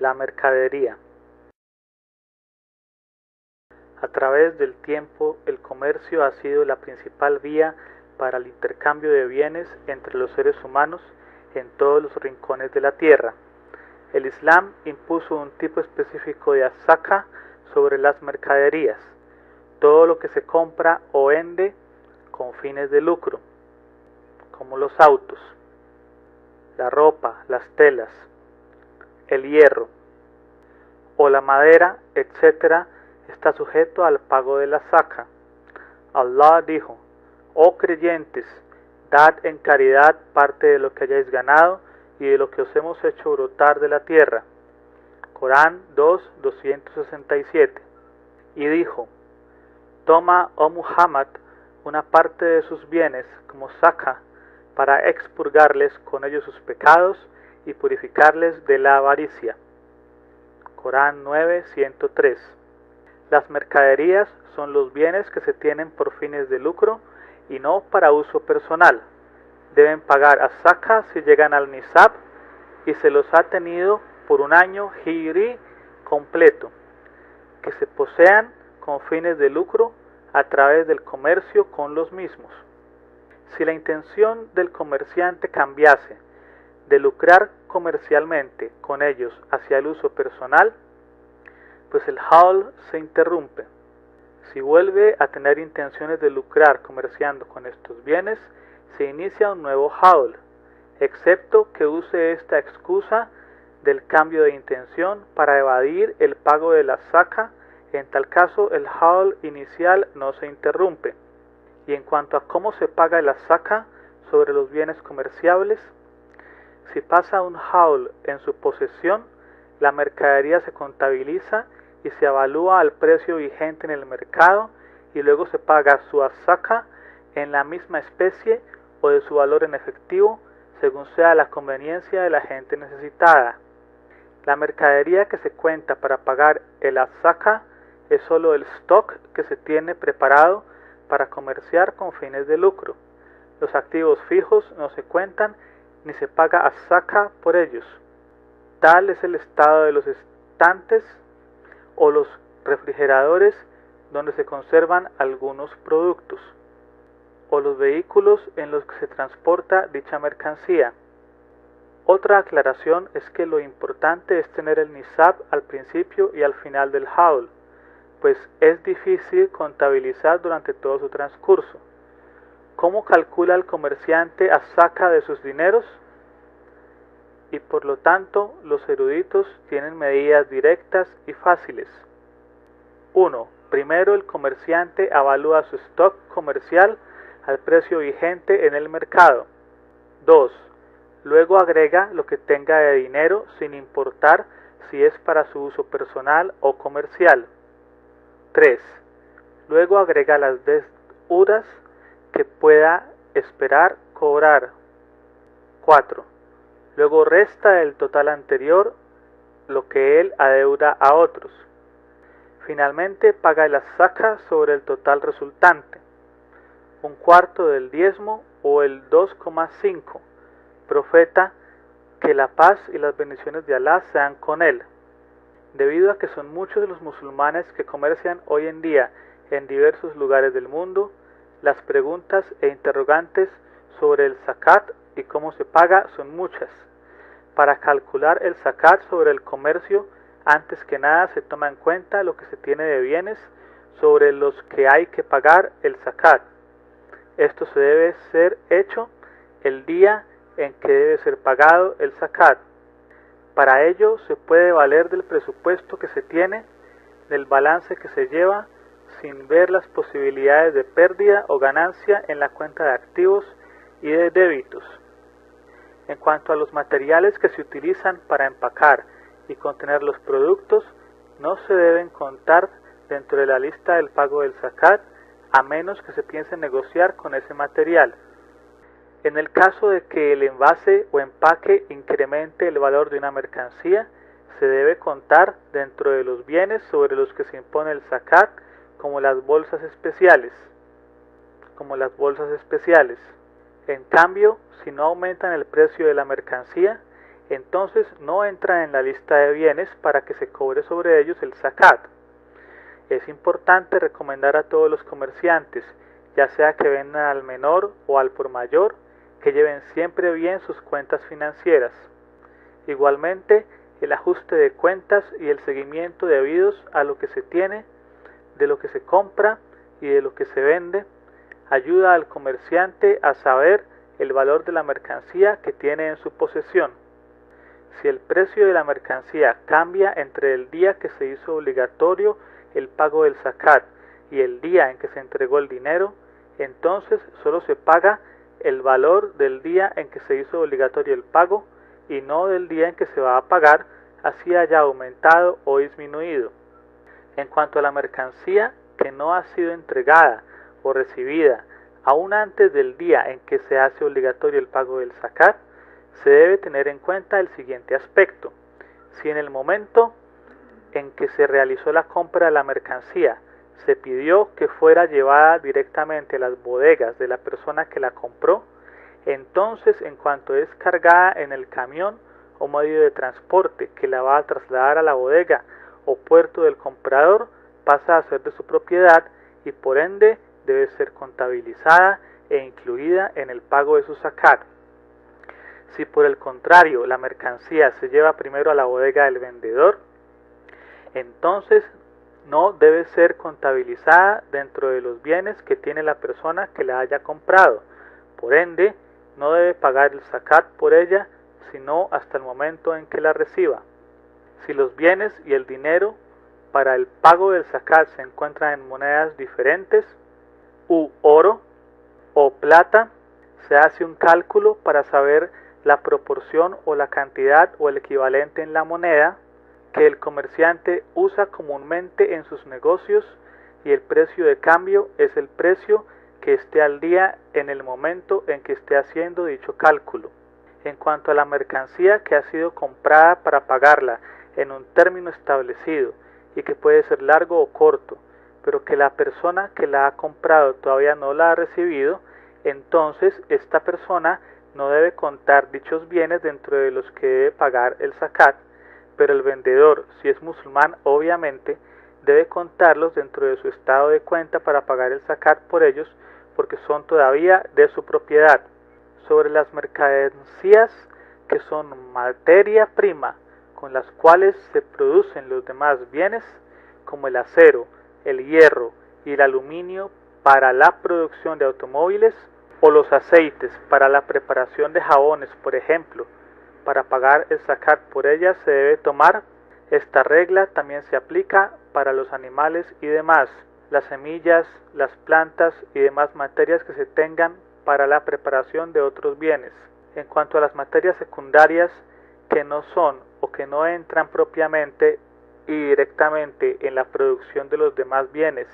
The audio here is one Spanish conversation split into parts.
La mercadería. A través del tiempo, el comercio ha sido la principal vía para el intercambio de bienes entre los seres humanos en todos los rincones de la tierra. El Islam impuso un tipo específico de azaka sobre las mercaderías, todo lo que se compra o vende con fines de lucro, como los autos, la ropa, las telas, el hierro o la madera, etc., está sujeto al pago de la zaka. Allah dijo: oh creyentes, dad en caridad parte de lo que hayáis ganado y de lo que os hemos hecho brotar de la tierra. Corán 2:267. Y dijo: toma, oh Muhammad, una parte de sus bienes como zaka, para expurgarles con ellos sus pecados y purificarles de la avaricia. Corán 9:103. Las mercaderías son los bienes que se tienen por fines de lucro y no para uso personal. Deben pagar az-zaka si llegan al nisab y se los ha tenido por un año hijri completo, que se posean con fines de lucro a través del comercio con los mismos. Si la intención del comerciante cambiase de lucrar comercialmente con ellos hacia el uso personal, pues el haul se interrumpe. Si vuelve a tener intenciones de lucrar comerciando con estos bienes, se inicia un nuevo haul, excepto que use esta excusa del cambio de intención para evadir el pago de la zaka. En tal caso el haul inicial no se interrumpe. Y en cuanto a cómo se paga la zaka sobre los bienes comerciables, si pasa un haul en su posesión, la mercadería se contabiliza y se evalúa al precio vigente en el mercado y luego se paga su zaka en la misma especie o de su valor en efectivo, según sea la conveniencia de la gente necesitada. La mercadería que se cuenta para pagar el zaka es solo el stock que se tiene preparado para comerciar con fines de lucro. Los activos fijos no se cuentan ni se paga zaka por ellos. Tal es el estado de los estantes o los refrigeradores donde se conservan algunos productos, o los vehículos en los que se transporta dicha mercancía. Otra aclaración es que lo importante es tener el nisab al principio y al final del haul, pues es difícil contabilizar durante todo su transcurso. ¿Cómo calcula el comerciante az-zaka de sus dineros? Y por lo tanto, los eruditos tienen medidas directas y fáciles. 1. Primero, el comerciante avalúa su stock comercial al precio vigente en el mercado. 2. Luego agrega lo que tenga de dinero sin importar si es para su uso personal o comercial. 3. Luego agrega las deudas que pueda esperar cobrar. 4. Luego resta del total anterior lo que él adeuda a otros. Finalmente paga la zaka sobre el total resultante, un cuarto del diezmo o el 2,5. Profeta, que la paz y las bendiciones de Alá sean con él. Debido a que son muchos los musulmanes que comercian hoy en día en diversos lugares del mundo, las preguntas e interrogantes sobre el zakat y cómo se paga son muchas. Para calcular el zakat sobre el comercio, antes que nada se toma en cuenta lo que se tiene de bienes sobre los que hay que pagar el zakat. Esto se debe ser hecho el día en que debe ser pagado el zakat. Para ello se puede valer del presupuesto que se tiene, del balance que se lleva, sin ver las posibilidades de pérdida o ganancia en la cuenta de activos y de débitos. En cuanto a los materiales que se utilizan para empacar y contener los productos, no se deben contar dentro de la lista del pago del zakat, a menos que se piense negociar con ese material. En el caso de que el envase o empaque incremente el valor de una mercancía, se debe contar dentro de los bienes sobre los que se impone el zakat, como las bolsas especiales. En cambio, si no aumentan el precio de la mercancía, entonces no entran en la lista de bienes para que se cobre sobre ellos el zakat. Es importante recomendar a todos los comerciantes, ya sea que vendan al menor o al por mayor, que lleven siempre bien sus cuentas financieras. Igualmente, el ajuste de cuentas y el seguimiento debidos a lo que se tiene, de lo que se compra y de lo que se vende, ayuda al comerciante a saber el valor de la mercancía que tiene en su posesión. Si el precio de la mercancía cambia entre el día que se hizo obligatorio el pago del zakat y el día en que se entregó el dinero, entonces solo se paga el valor del día en que se hizo obligatorio el pago y no del día en que se va a pagar, así haya aumentado o disminuido. En cuanto a la mercancía que no ha sido entregada o recibida aún antes del día en que se hace obligatorio el pago del zakat, se debe tener en cuenta el siguiente aspecto. Si en el momento en que se realizó la compra de la mercancía se pidió que fuera llevada directamente a las bodegas de la persona que la compró, entonces en cuanto es cargada en el camión o medio de transporte que la va a trasladar a la bodega o puerto del comprador, pasa a ser de su propiedad y por ende debe ser contabilizada e incluida en el pago de su zakat. Si por el contrario la mercancía se lleva primero a la bodega del vendedor, entonces no debe ser contabilizada dentro de los bienes que tiene la persona que la haya comprado. Por ende, no debe pagar el zakat por ella, sino hasta el momento en que la reciba. Si los bienes y el dinero para el pago del zakat se encuentran en monedas diferentes, u oro o plata, se hace un cálculo para saber la proporción o la cantidad o el equivalente en la moneda que el comerciante usa comúnmente en sus negocios y el precio de cambio es el precio que esté al día en el momento en que esté haciendo dicho cálculo. En cuanto a la mercancía que ha sido comprada para pagarla en un término establecido y que puede ser largo o corto, pero que la persona que la ha comprado todavía no la ha recibido, entonces esta persona no debe contar dichos bienes dentro de los que debe pagar el zakat, pero el vendedor, si es musulmán obviamente, debe contarlos dentro de su estado de cuenta para pagar el zakat por ellos, porque son todavía de su propiedad. Sobre las mercancías que son materia prima, con las cuales se producen los demás bienes, como el acero, el hierro y el aluminio para la producción de automóviles, o los aceites para la preparación de jabones, por ejemplo, para pagar el zakat por ellas se debe tomar. Esta regla también se aplica para los animales y demás, las semillas, las plantas y demás materias que se tengan para la preparación de otros bienes. En cuanto a las materias secundarias que no son o que no entran propiamente y directamente en la producción de los demás bienes,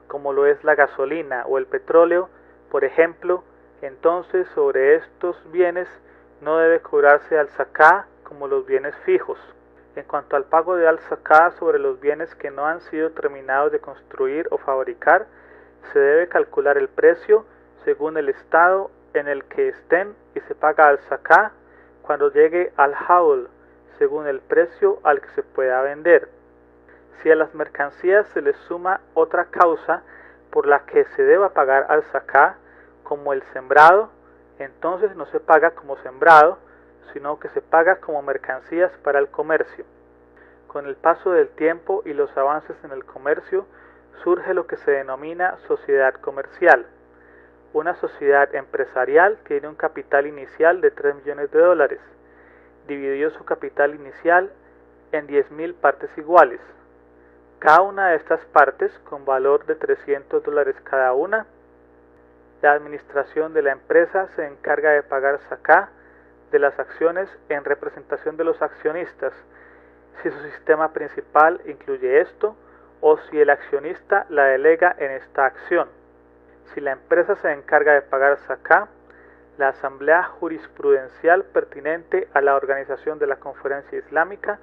como lo es la gasolina o el petróleo, por ejemplo, entonces sobre estos bienes no debe cobrarse al-zakat como los bienes fijos. En cuanto al pago de al-zakat sobre los bienes que no han sido terminados de construir o fabricar, se debe calcular el precio según el estado en el que estén y se paga al-zakat cuando llegue al haul, según el precio al que se pueda vender. Si a las mercancías se les suma otra causa por la que se deba pagar al-zakat, como el sembrado, entonces no se paga como sembrado, sino que se paga como mercancías para el comercio. Con el paso del tiempo y los avances en el comercio, surge lo que se denomina sociedad comercial. Una sociedad empresarial tiene un capital inicial de $3 millones. Dividió su capital inicial en 10.000 partes iguales. Cada una de estas partes, con valor de $300 cada una, la administración de la empresa se encarga de pagar zakat de las acciones en representación de los accionistas, si su sistema principal incluye esto, o si el accionista la delega en esta acción. Si la empresa se encarga de pagar zakat, la asamblea jurisprudencial pertinente a la organización de la conferencia islámica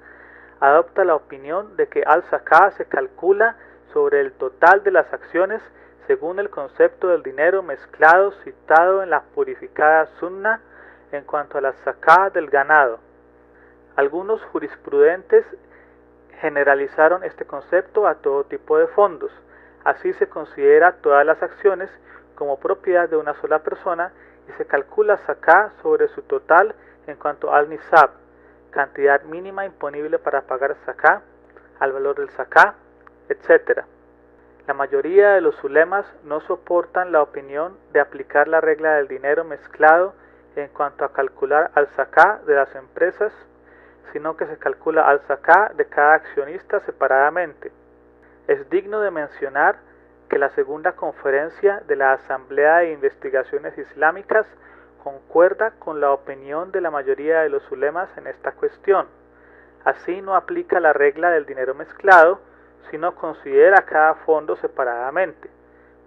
adopta la opinión de que al-zakat se calcula sobre el total de las acciones según el concepto del dinero mezclado citado en la purificada Sunna en cuanto a la zakat del ganado. Algunos jurisprudentes generalizaron este concepto a todo tipo de fondos. Así se considera todas las acciones como propiedad de una sola persona y se calcula zaká sobre su total en cuanto al nisab, cantidad mínima imponible para pagar zaká, al valor del zaká, etc. La mayoría de los ulemas no soportan la opinión de aplicar la regla del dinero mezclado en cuanto a calcular al zaká de las empresas, sino que se calcula al zaká de cada accionista separadamente. Es digno de mencionar que la segunda conferencia de la Asamblea de Investigaciones Islámicas concuerda con la opinión de la mayoría de los ulemas en esta cuestión. Así no aplica la regla del dinero mezclado, sino considera cada fondo separadamente.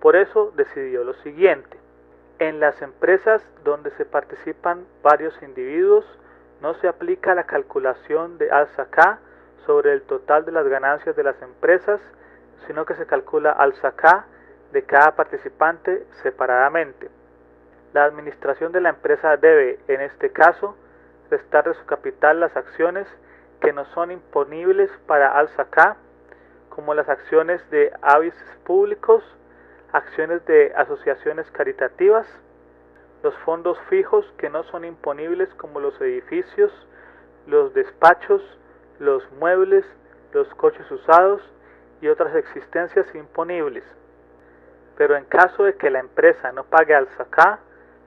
Por eso decidió lo siguiente: en las empresas donde se participan varios individuos, no se aplica la calculación de al-zaká sobre el total de las ganancias de las empresas, sino que se calcula al-zaká de cada participante separadamente. La administración de la empresa debe, en este caso, restar de su capital las acciones que no son imponibles para al-zaká, como las acciones de hábitos públicos, acciones de asociaciones caritativas, los fondos fijos que no son imponibles como los edificios, los despachos, los muebles, los coches usados y otras existencias imponibles. Pero en caso de que la empresa no pague al-zaká,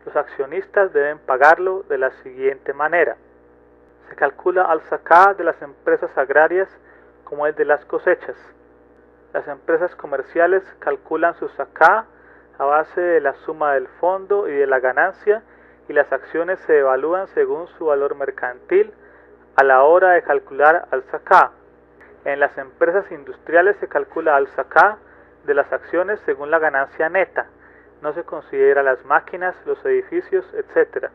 los accionistas deben pagarlo de la siguiente manera. Se calcula al-zaká de las empresas agrarias como el de las cosechas. Las empresas comerciales calculan su zaká a base de la suma del fondo y de la ganancia, y las acciones se evalúan según su valor mercantil a la hora de calcular al-zaká. En las empresas industriales se calcula al-zaká de las acciones según la ganancia neta, no se considera las máquinas, los edificios, etc.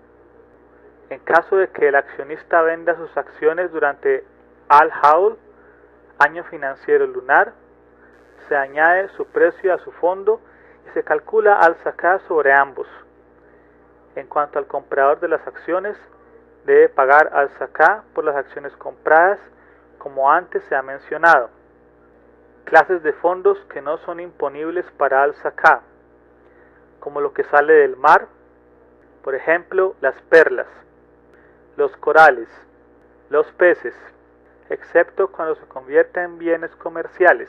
En caso de que el accionista venda sus acciones durante al-hawl, año financiero lunar, se añade su precio a su fondo y se calcula al-zaká sobre ambos. En cuanto al comprador de las acciones, debe pagar al-zaká por las acciones compradas, como antes se ha mencionado. Clases de fondos que no son imponibles para al-zaká, como lo que sale del mar, por ejemplo, las perlas, los corales, los peces, excepto cuando se convierten en bienes comerciales,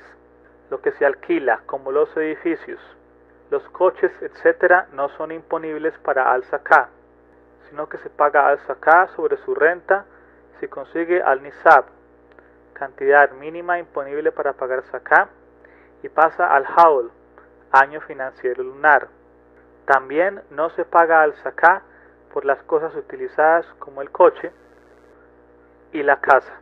lo que se alquila, como los edificios, los coches, etc., no son imponibles para al-zaká, sino que se paga al-zaká sobre su renta si consigue al-nisab, cantidad mínima imponible para pagar zaká, y pasa al-hawl, año financiero lunar. También no se paga al-zaká por las cosas utilizadas como el coche y la casa.